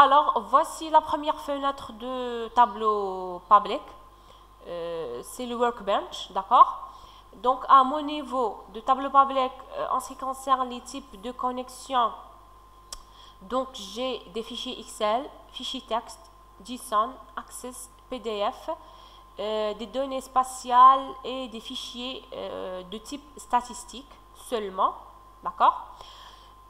Alors, voici la première fenêtre de tableau public. C'est le workbench, d'accord? Donc, à mon niveau de tableau public, en ce qui concerne les types de connexion, donc j'ai des fichiers Excel, fichiers texte, JSON, Access, PDF, des données spatiales et des fichiers de type statistique seulement, d'accord?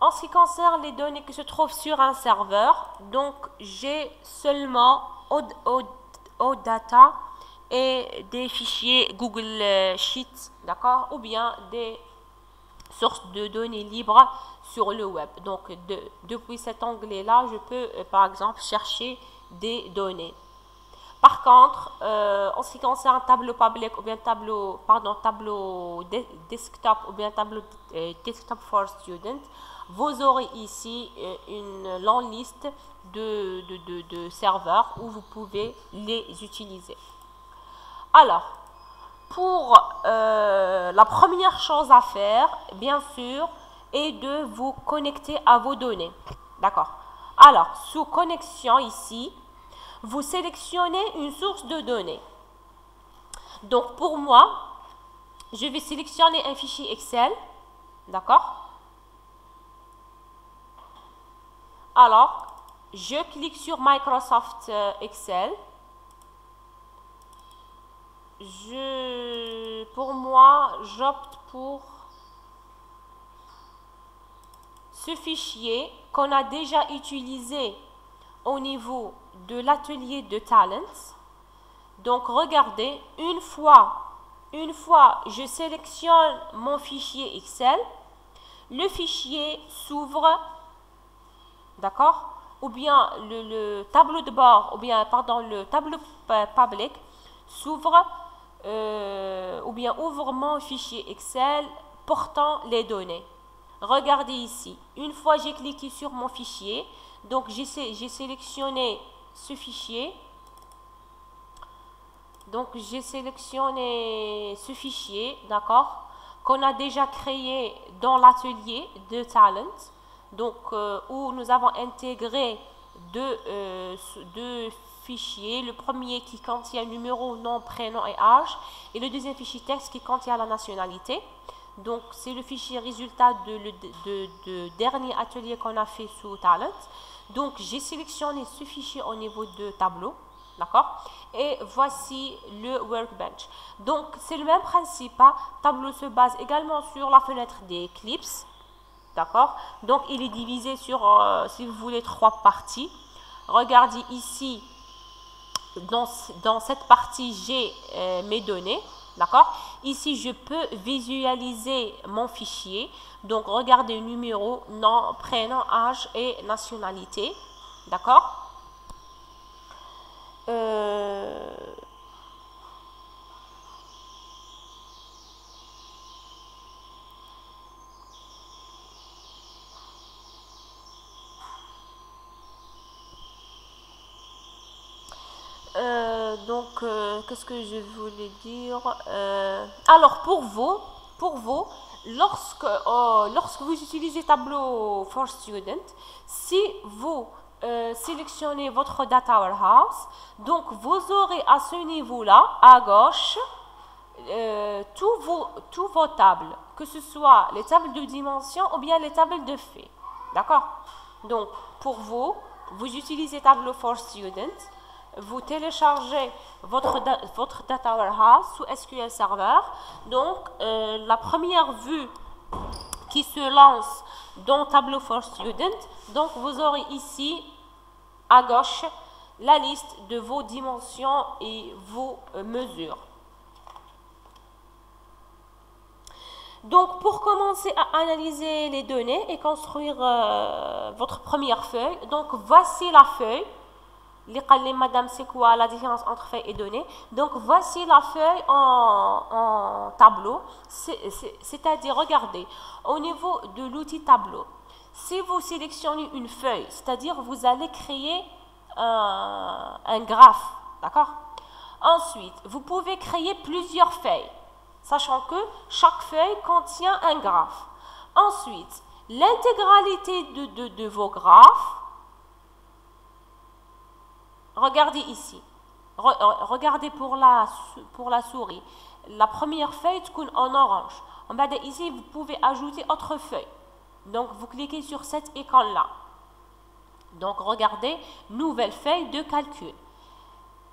En ce qui concerne les données qui se trouvent sur un serveur, donc j'ai seulement OData et des fichiers Google Sheets, d'accord, ou bien des sources de données libres sur le web. Donc depuis cet onglet-là, je peux par exemple chercher des données. Par contre, en ce qui concerne tableau public ou bien tableau desktop ou bien tableau desktop for student, vous aurez ici une longue liste de serveurs où vous pouvez les utiliser. Alors, pour la première chose à faire, bien sûr, est de vous connecter à vos données. D'accord. Alors, sous connexion ici, vous sélectionnez une source de données. Donc, pour moi, je vais sélectionner un fichier Excel. D'accord. Alors, je clique sur Microsoft Excel. Pour moi, j'opte pour ce fichier qu'on a déjà utilisé au niveau de l'atelier de Talent. Donc, regardez, une fois je sélectionne mon fichier Excel, le fichier s'ouvre, d'accord? Ou bien le tableau de bord, ou bien, pardon, le tableau public s'ouvre, ou bien ouvre mon fichier Excel portant les données. Regardez ici, une fois j'ai cliqué sur mon fichier, donc j'ai sélectionné ce fichier. Donc j'ai sélectionné ce fichier, d'accord, qu'on a déjà créé dans l'atelier de Talent, donc où nous avons intégré deux fichiers, le premier qui contient numéro, nom, prénom et âge, et le deuxième fichier texte qui contient la nationalité. Donc c'est le fichier résultat de dernier atelier qu'on a fait sous Talent. Donc j'ai sélectionné ce fichier au niveau de tableau, d'accord, et voici le workbench. Donc c'est le même principe, hein. Tableau se base également sur la fenêtre des Eclipse, d'accord. Donc il est divisé sur, si vous voulez, 3 parties. Regardez ici, dans cette partie, j'ai mes données, d'accord. Ici, je peux visualiser mon fichier. Donc, regardez numéro, nom, prénom, âge et nationalité, d'accord. Qu'est-ce que je voulais dire? Alors, pour vous, lorsque vous utilisez Tableau for Student, si vous sélectionnez votre Data Warehouse, donc vous aurez à ce niveau-là, à gauche, tous vos tables, que ce soit les tables de dimension ou bien les tables de faits. D'accord? Donc, pour vous utilisez Tableau for Student, vous téléchargez votre Data Warehouse sous SQL Server. Donc, la première vue qui se lance dans Tableau for Student, donc vous aurez ici, à gauche, la liste de vos dimensions et vos mesures. Donc, pour commencer à analyser les données et construire votre première feuille, donc voici la feuille. Madame, c'est quoi la différence entre feuille et données? Donc, voici la feuille en tableau. C'est-à-dire, regardez, au niveau de l'outil tableau, si vous sélectionnez une feuille, c'est-à-dire vous allez créer un graphe, d'accord? Ensuite, vous pouvez créer plusieurs feuilles, sachant que chaque feuille contient un graphe. Ensuite, l'intégralité de vos graphes regardez ici. Regardez pour la souris. La première feuille est en orange. En bas ici, vous pouvez ajouter autre feuille. Donc, vous cliquez sur cet icône-là. Donc, regardez, nouvelle feuille de calcul.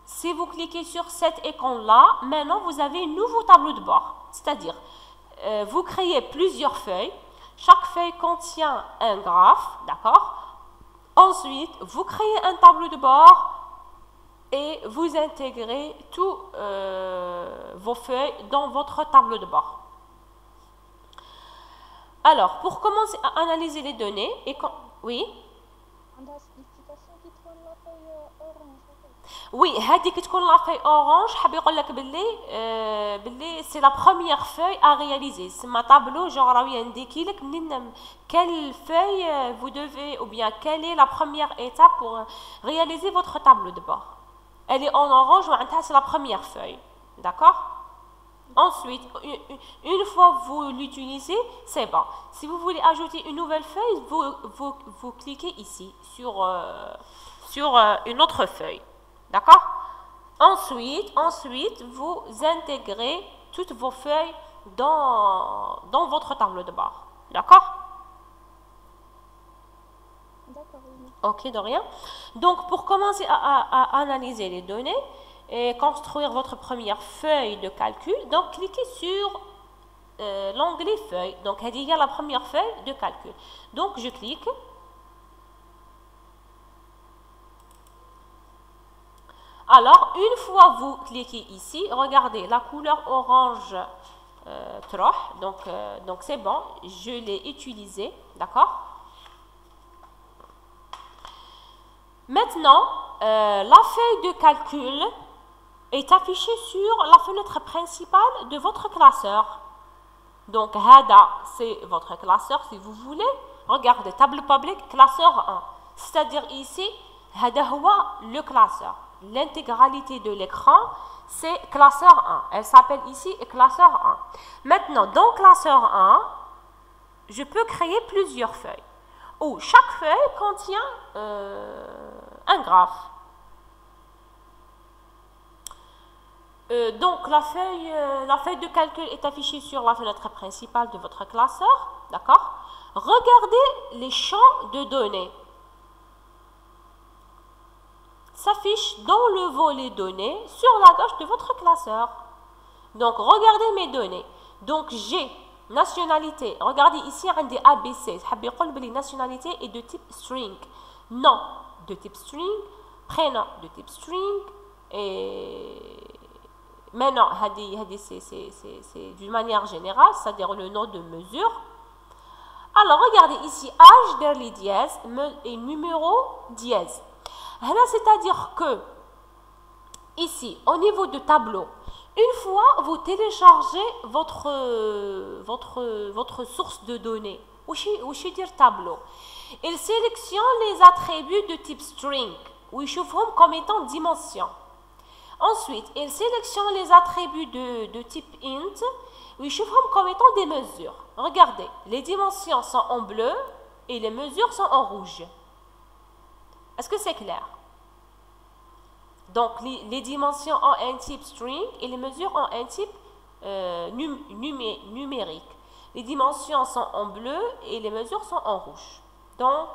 Si vous cliquez sur cet icône-là, maintenant, vous avez un nouveau tableau de bord. C'est-à-dire, vous créez plusieurs feuilles. Chaque feuille contient un graphe, d'accord? Ensuite, vous créez un tableau de bord et vous intégrez tous vos feuilles dans votre tableau de bord. Alors, pour commencer à analyser les données, oui? Oui, هذيك تكون la feuille orange. حاب يقول لك باللي c'est la première feuille à réaliser. C'est ma tableau, genre راوي indiqué لك منين quelle feuille vous devez ou bien quelle est la première étape pour réaliser votre tableau de bord. Elle est en orange, c'est la première feuille. D'accord? Ensuite, une fois vous l'utilisez, c'est bon. Si vous voulez ajouter une nouvelle feuille, vous cliquez ici sur une autre feuille. D'accord? Ensuite, vous intégrez toutes vos feuilles dans votre tableau de bord. D'accord? D'accord, oui. Ok, de rien. Donc, pour commencer à analyser les données et construire votre première feuille de calcul, donc cliquez sur l'onglet feuille. Donc, il y a la première feuille de calcul. Donc, je clique. Alors, une fois vous cliquez ici, regardez, la couleur orange donc c'est bon, je l'ai utilisé, d'accord? Maintenant, la feuille de calcul est affichée sur la fenêtre principale de votre classeur. Donc, HADA, c'est votre classeur si vous voulez. Regardez, table publique, classeur 1. C'est-à-dire ici, HADA le classeur. L'intégralité de l'écran, c'est classeur 1. Elle s'appelle ici classeur 1. Maintenant, dans classeur 1, je peux créer plusieurs feuilles. Où chaque feuille contient un graphe. Donc, la feuille de calcul est affichée sur la fenêtre principale de votre classeur. D'accord? Regardez les champs de données. S'affiche dans le volet données sur la gauche de votre classeur. Donc, regardez mes données. Donc, j'ai nationalité. Regardez ici, on a des ABC. Les nationalité est de type string. Nom de type string. Prénom de type string. Et maintenant, c'est d'une manière générale, c'est-à-dire le nom de mesure. Alors, regardez ici, âge derrière dièse et numéro dièse. C'est-à-dire que, ici, au niveau du tableau, une fois vous téléchargez votre source de données, où je dire tableau, il sélectionne les attributs de type string, où il chauffe comme étant dimension. Ensuite, il sélectionne les attributs de type int, où il chauffe comme étant des mesures. Regardez, les dimensions sont en bleu et les mesures sont en rouge. Est-ce que c'est clair? Donc, les dimensions ont un type string et les mesures ont un type numérique. Les dimensions sont en bleu et les mesures sont en rouge. Donc,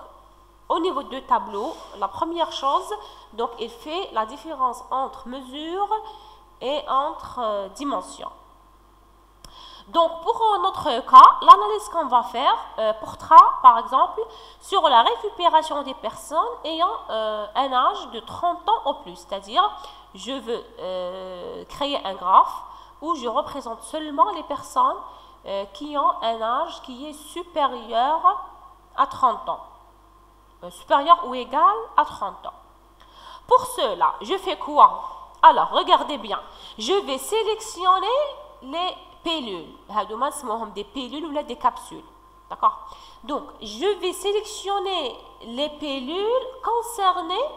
au niveau de tableau, la première chose, donc, il fait la différence entre mesure et entre dimensions. Donc, pour notre cas, l'analyse qu'on va faire portera, par exemple, sur la récupération des personnes ayant un âge de 30 ans ou plus. C'est-à-dire, je veux créer un graphe où je représente seulement les personnes qui ont un âge qui est supérieur à 30 ans. Supérieur ou égal à 30 ans. Pour cela, je fais quoi? Alors, regardez bien. Je vais sélectionner les pilules. Des pilules ou des capsules. D'accord? Donc, je vais sélectionner les pilules concernées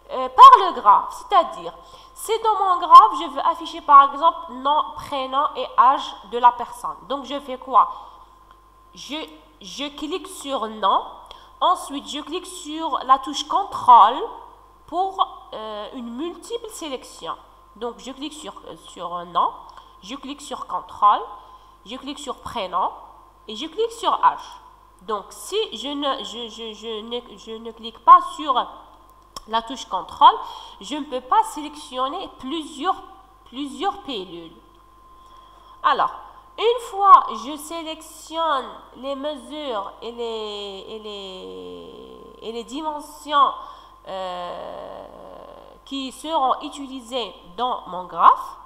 par le graphe. C'est-à-dire, si dans mon graphe, je veux afficher par exemple nom, prénom et âge de la personne. Donc, je fais quoi? Je clique sur nom. Ensuite, je clique sur la touche contrôle. pour une multiple sélection. Donc, je clique sur nom, je clique sur contrôle, je clique sur prénom et je clique sur âge. Donc, si je ne clique pas sur la touche contrôle, je ne peux pas sélectionner plusieurs pilules. Alors, une fois je sélectionne les mesures et les dimensions qui seront utilisées dans mon graphe,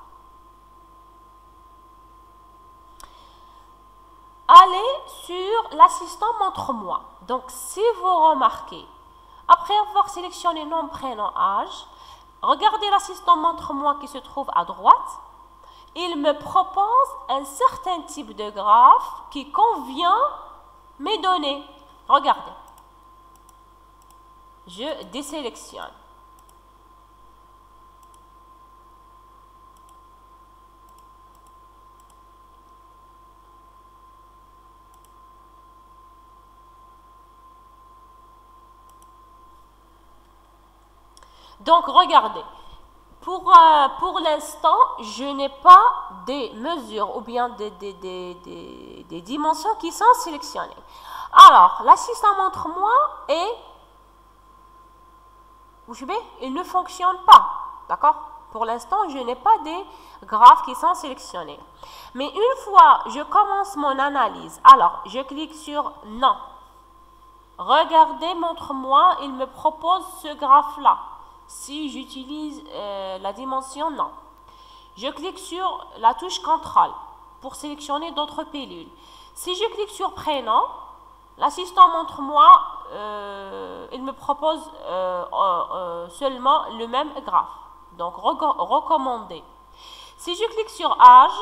allez sur l'assistant montre-moi. Donc, si vous remarquez, après avoir sélectionné nom, prénom, âge, regardez l'assistant montre-moi qui se trouve à droite. Il me propose un certain type de graphe qui convient mes données. Regardez. Je désélectionne. Donc, regardez. Pour l'instant, je n'ai pas des mesures ou bien des dimensions qui sont sélectionnées. Alors, l'assistant montre-moi et il ne fonctionne pas. D'accord? Pour l'instant, je n'ai pas des graphes qui sont sélectionnés. Mais une fois je commence mon analyse, alors je clique sur non. Regardez, montre-moi, il me propose ce graphe-là. Si j'utilise la dimension non. Je clique sur la touche contrôle pour sélectionner d'autres pilules. Si je clique sur prénom, l'assistant montre-moi, il me propose seulement le même graphe. Donc, recommandé. Si je clique sur âge,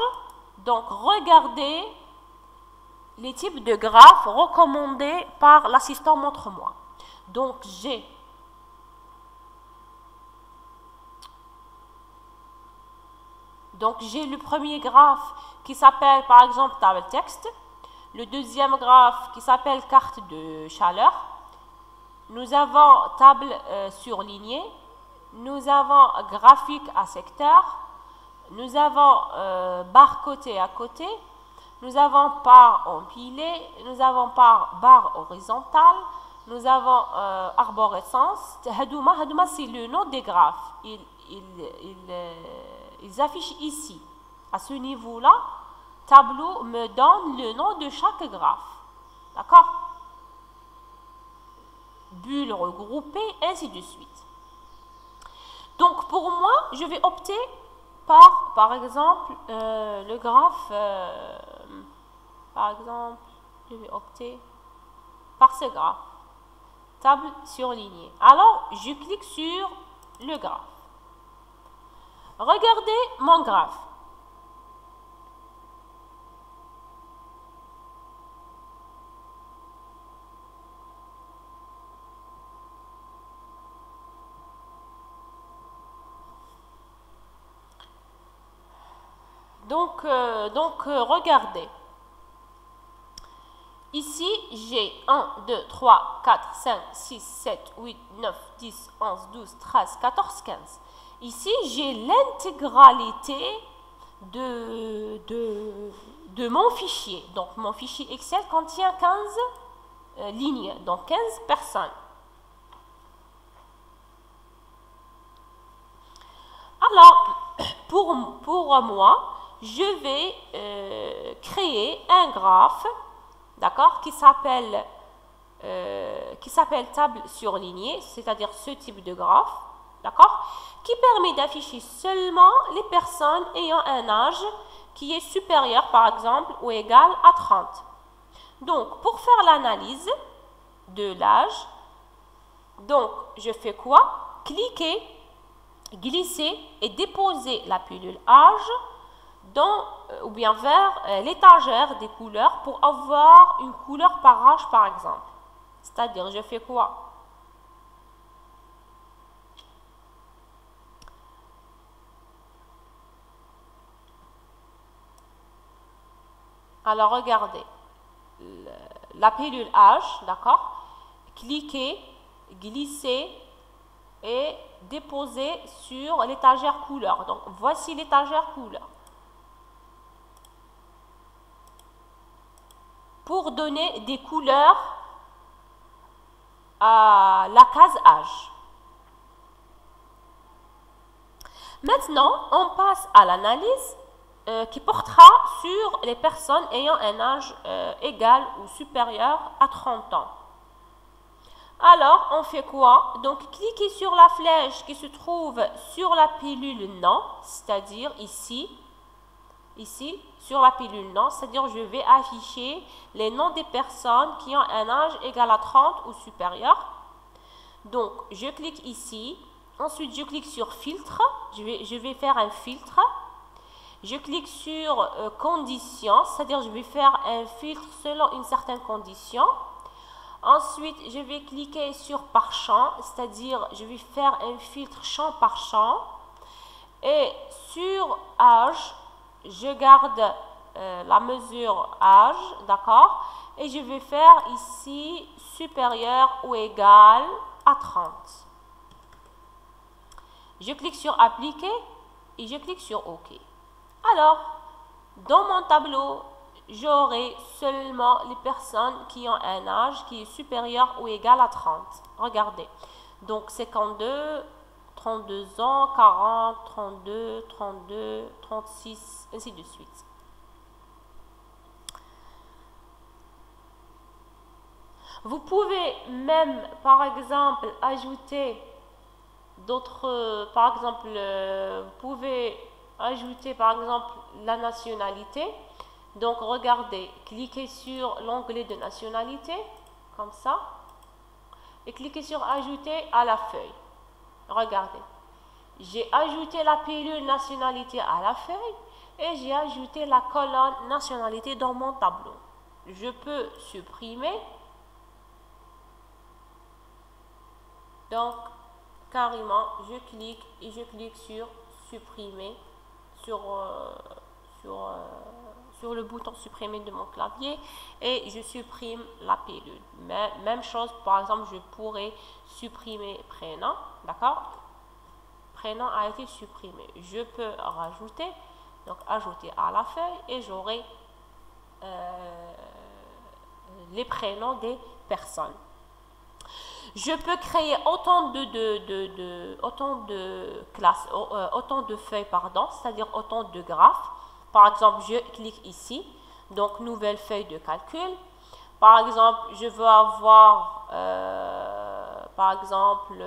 donc regardez les types de graphes recommandés par l'assistant montre-moi. Donc, j'ai le premier graphe qui s'appelle par exemple table texte, le deuxième graphe qui s'appelle carte de chaleur, nous avons table surlignée, nous avons graphique à secteur, nous avons barre côté à côté, nous avons barre empilée, nous avons barre horizontale, nous avons arborescence. Hadouma, c'est le nom des graphes. Ils affichent ici. À ce niveau-là, tableau me donne le nom de chaque graphe. D'accord? Bulles regroupées, ainsi de suite. Donc, pour moi, je vais opter par exemple, le graphe, par exemple, je vais opter par ce graphe. Table surlignée. Alors, je clique sur le graphe. Regardez mon graphe. Donc, regardez. Ici, j'ai 1, 2, 3, 4, 5, 6, 7, 8, 9, 10, 11, 12, 13, 14, 15. Ici, j'ai l'intégralité de mon fichier. Donc, mon fichier Excel contient 15 lignes, donc 15 personnes. Alors, pour moi, je vais créer un graphe, d'accord, qui s'appelle table surlignée, c'est-à-dire ce type de graphe, d'accord, qui permet d'afficher seulement les personnes ayant un âge qui est supérieur, par exemple, ou égal à 30. Donc, pour faire l'analyse de l'âge, donc, je fais quoi? Cliquer, glisser et déposer la pilule âge ou bien vers l'étagère des couleurs pour avoir une couleur par âge, par exemple. C'est-à-dire, je fais quoi? Alors, regardez, la pilule âge, d'accord? Cliquez, glissez et déposer sur l'étagère couleur. Donc, voici l'étagère couleur. Pour donner des couleurs à la case âge. Maintenant, on passe à l'analyse qui portera sur les personnes ayant un âge égal ou supérieur à 30 ans. Alors, on fait quoi? Donc, cliquez sur la flèche qui se trouve sur la pilule non, c'est-à-dire ici, sur la pilule non, c'est-à-dire je vais afficher les noms des personnes qui ont un âge égal à 30 ou supérieur. Donc, je clique ici. Ensuite, je clique sur filtre. Je vais faire un filtre. Je clique sur conditions, c'est-à-dire je vais faire un filtre selon une certaine condition. Ensuite, je vais cliquer sur par champ, c'est-à-dire je vais faire un filtre champ par champ. Et sur âge, je garde la mesure âge, d'accord? Et je vais faire ici supérieur ou égal à 30. Je clique sur appliquer et je clique sur OK. Alors, dans mon tableau, j'aurai seulement les personnes qui ont un âge qui est supérieur ou égal à 30. Regardez. Donc, 52, 32 ans, 40, 32, 32, 36, ainsi de suite. Vous pouvez même, par exemple, ajouter d'autres, par exemple, vous pouvez ajouter, par exemple, la nationalité. Donc, regardez, cliquez sur l'onglet de nationalité, comme ça, et cliquez sur ajouter à la feuille. Regardez, j'ai ajouté la pilule nationalité à la feuille et j'ai ajouté la colonne nationalité dans mon tableau. Je peux supprimer. Donc, carrément, je clique et je clique sur supprimer sur le bouton supprimer de mon clavier et je supprime la pilule. Mais, même chose, par exemple, je pourrais supprimer prénom, d'accord? Prénom a été supprimé. Je peux rajouter, donc ajouter à la feuille et j'aurai les prénoms des personnes. Je peux créer autant de classes, autant de feuilles, pardon, c'est-à-dire autant de graphes. Par exemple, je clique ici, donc nouvelle feuille de calcul. Par exemple, je veux avoir, par exemple,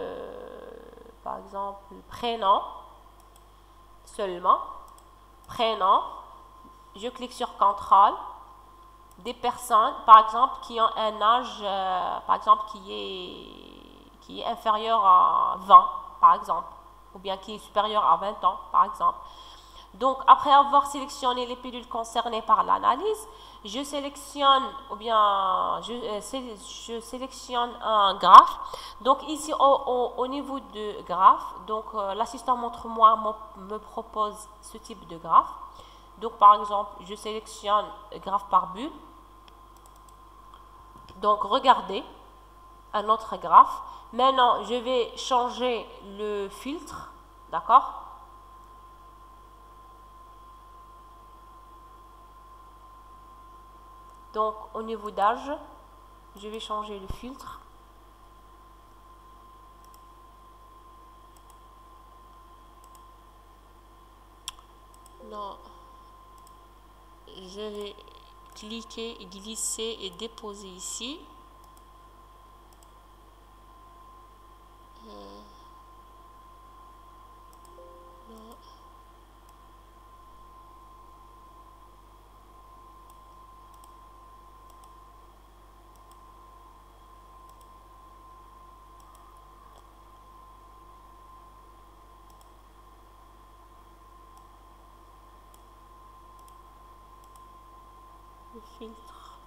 prénom seulement, prénom. Je clique sur contrôle. Des personnes, par exemple, qui ont un âge, par exemple, qui est inférieur à 20, par exemple, ou bien qui est supérieur à 20 ans, par exemple. Donc, après avoir sélectionné les pilules concernées par l'analyse, je sélectionne, ou bien, je sélectionne un graphe. Donc, ici, au niveau de graphe, donc, l'assistant montre-moi me propose ce type de graphe. Donc, par exemple, je sélectionne graphe par bulle. Donc, regardez un autre graphe. Maintenant, je vais changer le filtre, d'accord? Donc, au niveau d'âge, je vais changer le filtre. Non. Je vais cliquer, glisser et déposer ici. Non. Le filtre.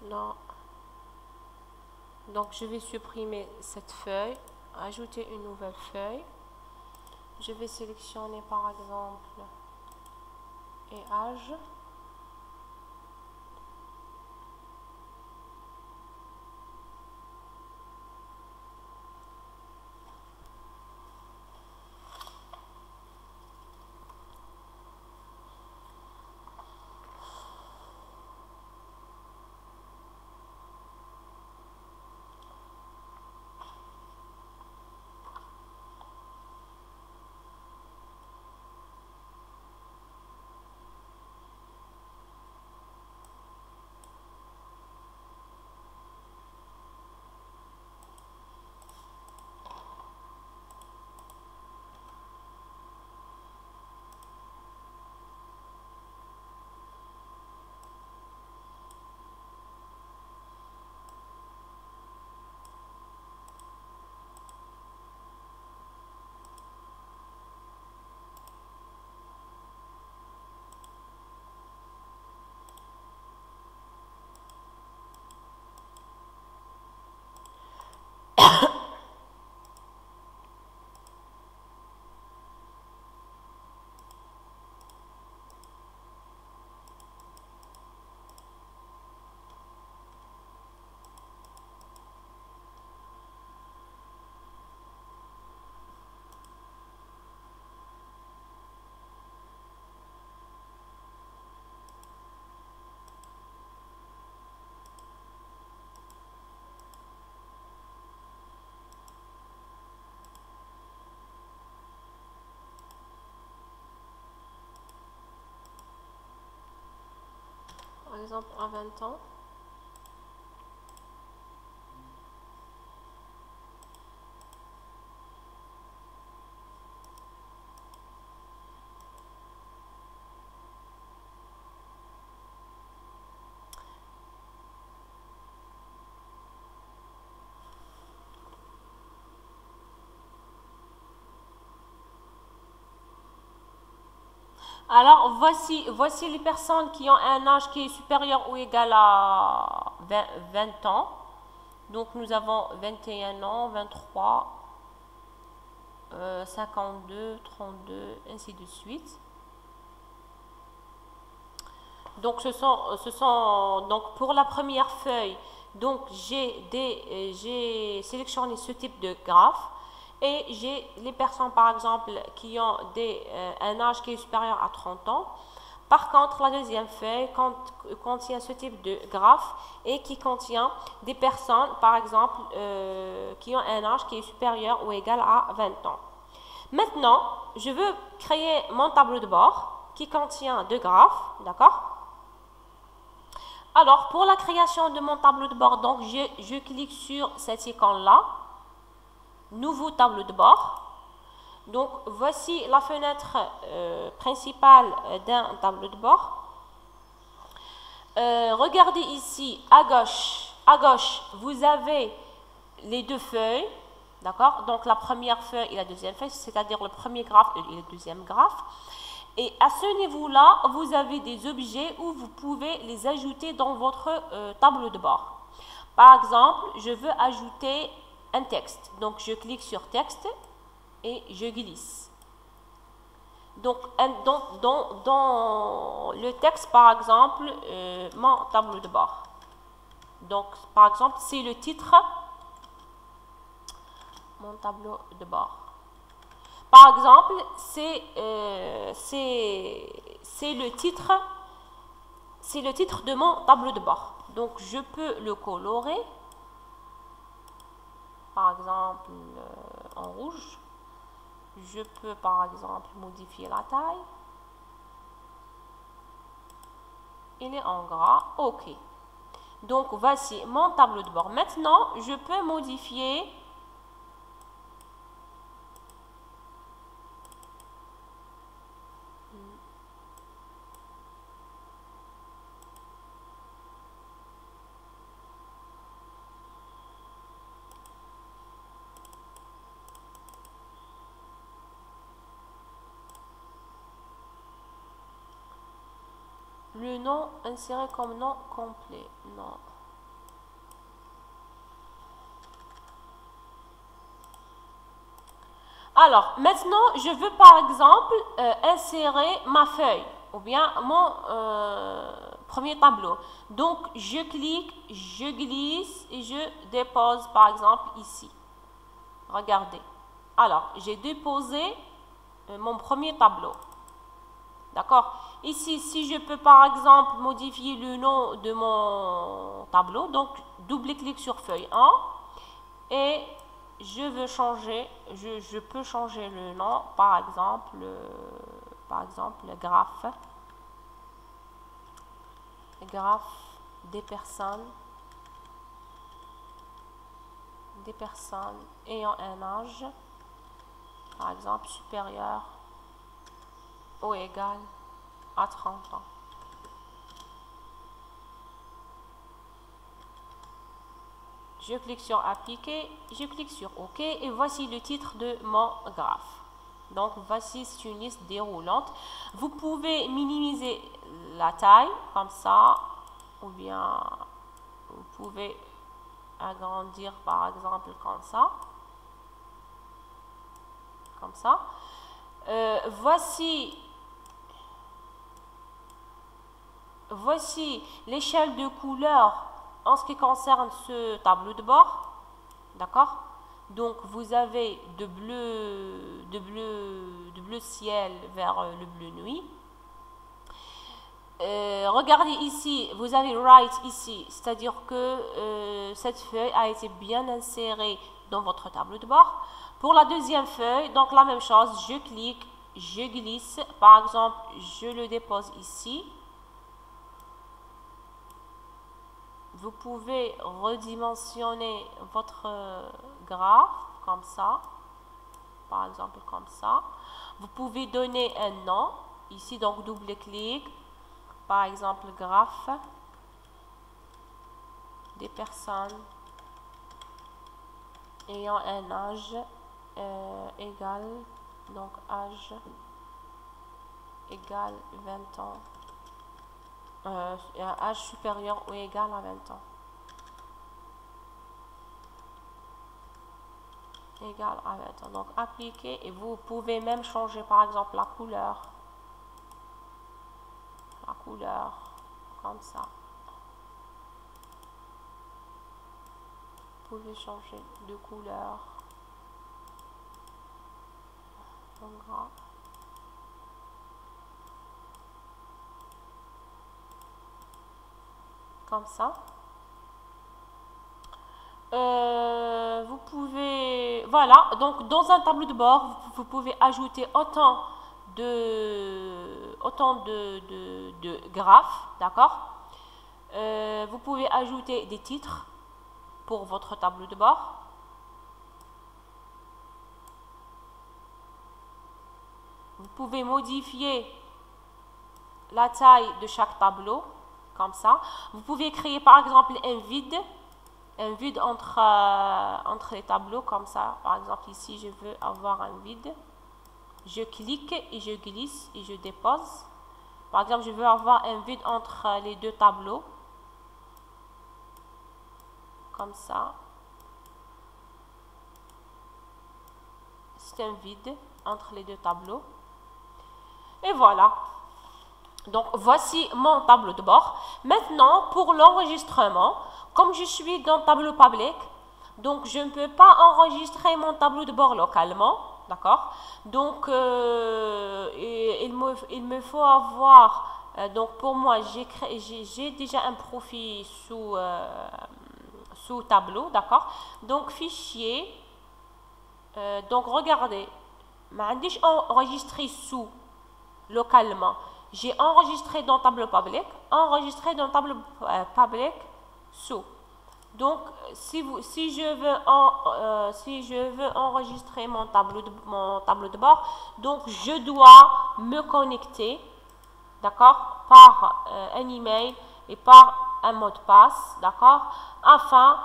Non. Donc je vais supprimer cette feuille, ajouter une nouvelle feuille. Je vais sélectionner par exemple et âge. Par exemple à 20 ans. Alors, voici les personnes qui ont un âge qui est supérieur ou égal à 20 ans. Donc, nous avons 21 ans, 23, 52, 32, ainsi de suite. Donc, donc pour la première feuille, donc j'ai sélectionné ce type de graphe. Et j'ai les personnes, par exemple, qui ont un âge qui est supérieur à 30 ans. Par contre, la deuxième feuille contient ce type de graphe et qui contient des personnes, par exemple, qui ont un âge qui est supérieur ou égal à 20 ans. Maintenant, je veux créer mon tableau de bord qui contient deux graphes, d'accord? Alors, pour la création de mon tableau de bord, donc je clique sur cette icône-là. Nouveau tableau de bord. Donc voici la fenêtre principale d'un tableau de bord. Regardez ici à gauche vous avez les deux feuilles, d'accord? Donc la première feuille et la deuxième feuille, c'est-à-dire le premier graphe et le deuxième graphe. Et à ce niveau-là, vous avez des objets où vous pouvez les ajouter dans votre tableau de bord. Par exemple, je veux ajouter un texte. Donc, je clique sur texte et je glisse. Donc, dans le texte, par exemple, mon tableau de bord. Donc, par exemple, c'est le titre, mon tableau de bord. Par exemple, c'est le titre de mon tableau de bord. Donc, je peux le colorer. Par exemple en rouge. Je peux par exemple modifier la taille. Il est en gras. OK. Donc voici mon tableau de bord. Maintenant, je peux modifier le nom inséré comme nom complet. Non. Alors, maintenant, je veux par exemple insérer ma feuille ou bien mon premier tableau. Donc, je clique, je glisse et je dépose par exemple ici. Regardez. Alors, j'ai déposé mon premier tableau. D'accord? Ici, si je peux par exemple modifier le nom de mon tableau, donc double-clic sur feuille 1 et je veux changer, je peux changer le nom, par exemple graphe des personnes ayant un âge, par exemple, supérieur ou égal à 30 ans. Je clique sur appliquer, je clique sur OK et voici le titre de mon graphe. Donc voici, c'est une liste déroulante. Vous pouvez minimiser la taille comme ça ou bien vous pouvez agrandir par exemple comme ça. Comme ça. Voici l'échelle de couleurs en ce qui concerne ce tableau de bord. D'accord? Donc vous avez de bleu ciel vers le bleu nuit. Regardez ici, vous avez right ici, c'est-à-dire que cette feuille a été bien insérée dans votre tableau de bord. Pour la deuxième feuille, donc la même chose, je clique, je glisse, par exemple, je le dépose ici. Vous pouvez redimensionner votre graphe comme ça, par exemple comme ça. Vous pouvez donner un nom, ici donc double-clic, par exemple graphe des personnes ayant un âge égal, donc âge égal 20 ans. Un âge supérieur ou égal à 20 ans. Égal à 20 ans. Donc, appliquer et vous pouvez même changer par exemple la couleur. La couleur, comme ça. Vous pouvez changer de couleur. En gras. Comme ça. Vous pouvez, voilà, donc dans un tableau de bord, vous pouvez ajouter autant de graphes, d'accord? Vous pouvez ajouter des titres pour votre tableau de bord. Vous pouvez modifier la taille de chaque tableau, comme ça. Vous pouvez créer par exemple un vide entre les tableaux, comme ça. Par exemple ici, je veux avoir un vide. Je clique et je glisse et je dépose. Par exemple, je veux avoir un vide entre les deux tableaux. Comme ça. C'est un vide entre les deux tableaux. Et voilà. Donc, voici mon tableau de bord. Maintenant, pour l'enregistrement, comme je suis dans le tableau public, donc je ne peux pas enregistrer mon tableau de bord localement. D'accord? Donc, il me faut avoir, donc pour moi, j'ai déjà un profil sous tableau, d'accord? Donc, fichier, donc regardez, j'ai enregistré sous localement. J'ai enregistré dans tableau public, enregistré dans tableau public sous. Donc, si je veux enregistrer mon tableau de bord, donc je dois me connecter, d'accord, par un email et par un mot de passe, d'accord, afin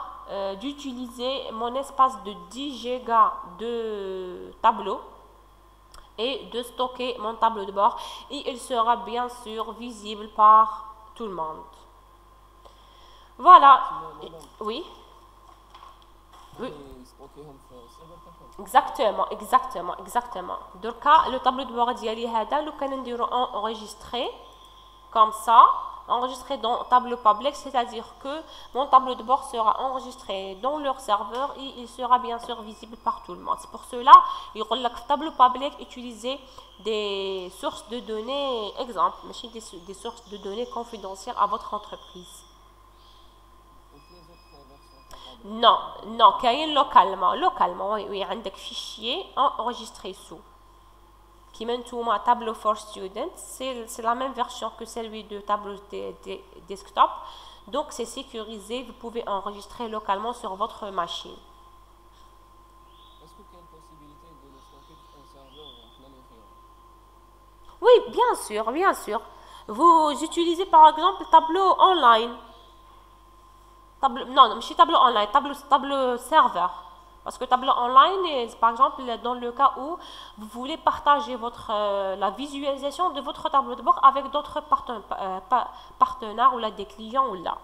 d'utiliser mon espace de 10 gigas de tableau et de stocker mon tableau de bord, et il sera bien sûr visible par tout le monde. Voilà. Oui. Oui. Exactement, exactement, exactement. Donc, le tableau de bord ديالي هذا لو كان نديرو enregistré comme ça, enregistré dans tableau public, c'est-à-dire que mon tableau de bord sera enregistré dans leur serveur et il sera bien sûr visible par tout le monde. C'est pour cela, il y a le tableau public, utiliser des sources de données, exemple, des sources de données confidentielles à votre entreprise. Non, non, localement, oui, oui, عندك fichier enregistré sous. Qui mène tout à Tableau for Students, c'est la même version que celui de Tableau Desktop. Donc c'est sécurisé, vous pouvez enregistrer localement sur votre machine. Est-ce qu'il y a une possibilité de le stocker sur un serveur planifié? Oui, bien sûr, bien sûr. Vous utilisez par exemple Tableau online. Non, non, tableau online, tableau serveur. Parce que tableau online, par exemple, dans le cas où vous voulez partager la visualisation de votre tableau de bord avec d'autres partenaires ou là, des clients ou là.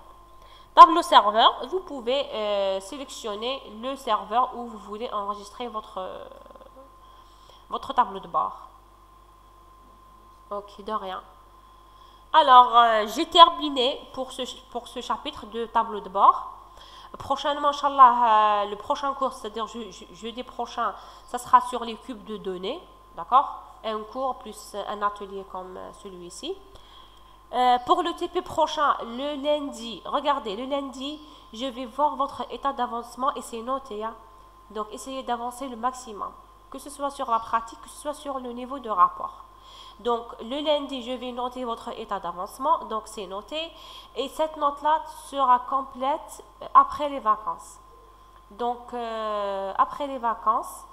Tableau serveur, vous pouvez sélectionner le serveur où vous voulez enregistrer votre tableau de bord. Ok, de rien. Alors, j'ai terminé pour ce chapitre de tableau de bord. Prochainement, Inch'Allah, le prochain cours, c'est-à-dire jeudi prochain, ça sera sur les cubes de données, d'accord? Un cours plus un atelier comme celui-ci. Pour le TP prochain, le lundi, regardez, le lundi, je vais voir votre état d'avancement et c'est noté. Hein? Donc, essayez d'avancer le maximum, que ce soit sur la pratique, que ce soit sur le niveau de rapport. Donc, le lundi, je vais noter votre état d'avancement. Donc, c'est noté. Et cette note-là sera complète après les vacances. Donc, après les vacances,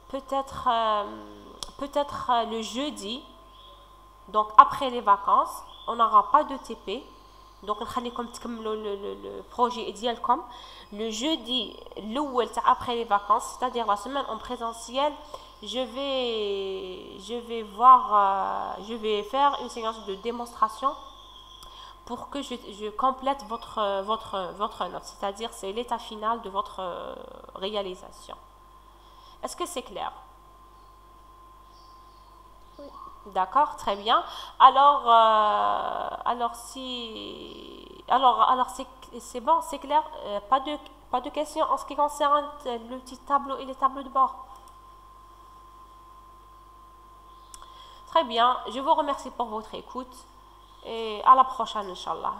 peut-être le jeudi, donc après les vacances, on n'aura pas de TP. Donc, le projet ديالكم le jeudi, après les vacances, c'est-à-dire la semaine en présentiel, je vais faire une séquence de démonstration pour que je complète votre note, c'est-à-dire c'est l'état final de votre réalisation. Est-ce que c'est clair? Oui. D'accord, très bien. Alors c'est bon, c'est clair. Pas de questions en ce qui concerne le petit tableau et les tableaux de bord. Très bien, je vous remercie pour votre écoute et à la prochaine, Inch'Allah.